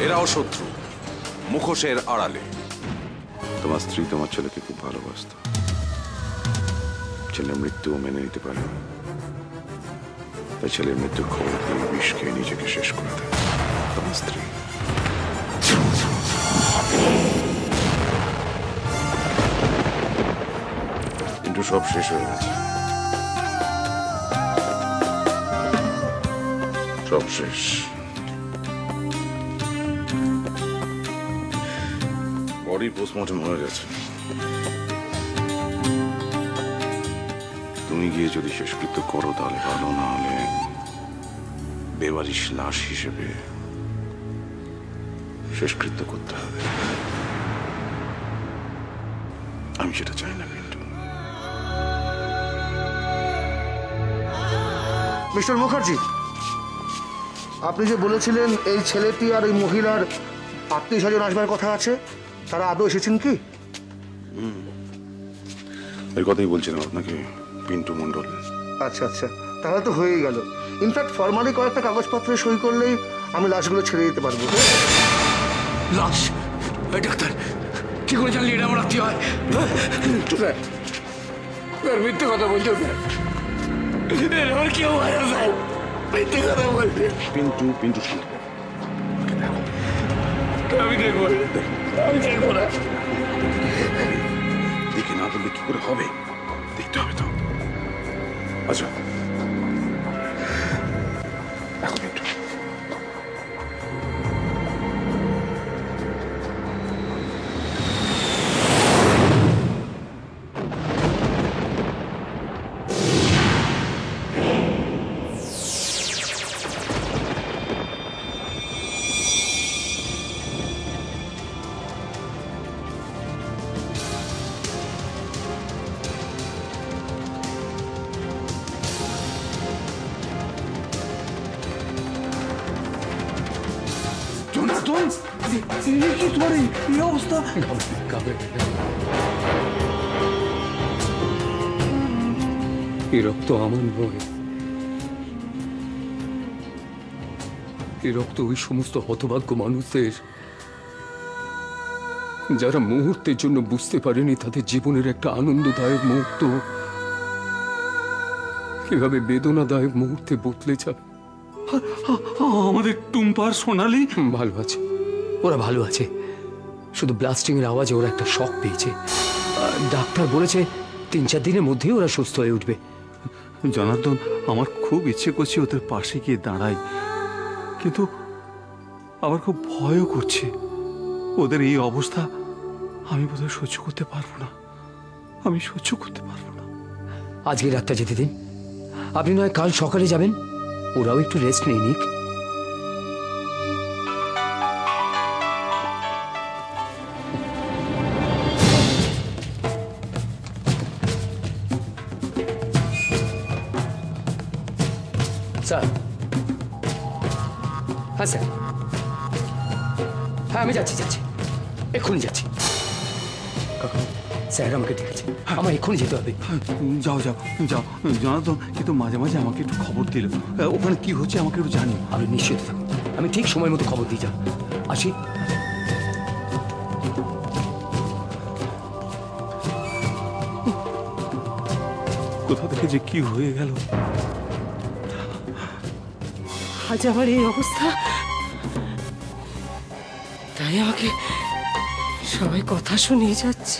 এরাও শত্রু, মুখোশের আড়ালে। তোমার স্ত্রী তোমার ছেলেকে খুব ভালোবাসত, ছেলের মৃত্যুও মেনে নিতে পারে, তাই ছেলের মৃত্যুর খবর দিয়ে বিষ খেয়ে নিজেকে শেষ করে দেয় তোমার স্ত্রী। কিন্তু সব শেষ হয়ে গেছে, সব শেষ। বডি পোস্টমর্টম হয়ে গেছে। তুমি গিয়ে যদি শেষকৃত্য করো তাহলে ভালো, না হলে বেবারিশ লাশ হিসেবে শেষকৃত্য করতে হবে। আমি সেটা চাই না কিন্তু। মিস্টার মুখার্জি, আপনি যে বলেছিলেন এই ছেলেটি আর এই মহিলার আত্মীয় স্বজন আসবার কথা আছে, তারা আদৌ এসেছেন কি? এই কথাই বলছিলাম আপনাকে, পিন্টু মন্ডল। আচ্ছা আচ্ছা, তাহলে তো হয়েই গেল। ইনফ্যাক্ট ফর্মালি কয়েকটা কাগজপত্রে সই করলেই আমি লাশগুলো ছেড়ে দিতে পারবো। লাশ? ডাক্তার কি করে জানলি এটা আমার আত্মীয় হয়? মিথ্যে কথা বলছো স্যার, আমার কেউ হয় না স্যার, মিথ্যে কথা বলছে। পিন্টু পিন্টু শান্ত। আমি দেখবো, আমি দেখবো না। দেখে না বললে কি করে হবে? দেখতে হবে তো। আচ্ছা দেখো পিন্টু, তোমার এই অবস্থা? এই রক্ত আমার নয়, এই রক্ত ওই সমস্ত হতভাগ্য মানুষদের যারা মুহূর্তের জন্য বুঝতে পারেনি তাদের জীবনের একটা আনন্দদায়ক মুহূর্ত কিভাবে বেদনাদায়ক মুহূর্তে বদলে যায়। আমাদের টুম্পার সোনালি ভালো আছে, ওরা ভালো আছে, শুধু ব্লাস্টিং এর আওয়াজে ওরা একটা শক পেয়েছে। ডাক্তার বলেছে 3-4 দিনের মধ্যেই ওরা সুস্থ হয়ে উঠবে। জনার্দন, আমার খুব ইচ্ছে করছে ওদের পাশে গিয়ে দাঁড়াই, কিন্তু আবার খুব ভয়ও করছে। ওদের এই অবস্থা আমি বোধহয় সহ্য করতে পারবো না, আমি সহ্য করতে পারবো না। আজকে রাতটা যেতে দিন, আপনি নয় কাল সকালে যাবেন, ওরাও একটু রেস্ট নিয়ে নিক। স্যার, হ্যাঁ স্যার, হ্যাঁ আমি যাচ্ছি, এক্ষুনি যাচ্ছি। কাকা, স্যার আমাকে ডেকেছে, আমার এক্ষুনি যেতে হবে। যাও যাও যাও জনার্দন, কিন্তু মাঝে মাঝে আমাকে একটু খবর দিল, ওখানে কি হচ্ছে আমাকে একটু জানিও। আপনি নিশ্চিত থাকুন, আমি ঠিক সময় মতো খবর দিয়ে যাব। আসি। কোথা থেকে যে কি হয়ে গেল। আজ আমার এই অবস্থা, তাই আমাকে সবাই কথা শুনিয়ে যাচ্ছে,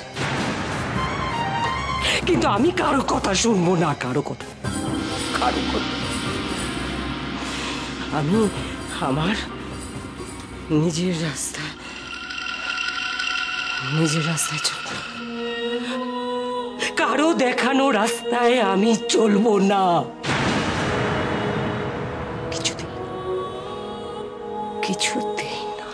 কিন্তু আমি কারো কথা শুনবো না, কারো কথা। আমি আমার নিজের রাস্তায় চলব, কারো দেখানো রাস্তায় আমি চলবো না। কিছুতেই না।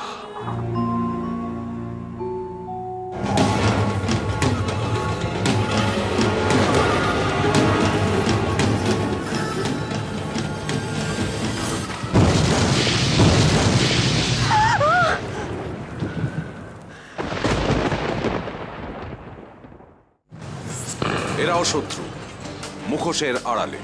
এরাও শত্রু, মুখোশের আড়ালে।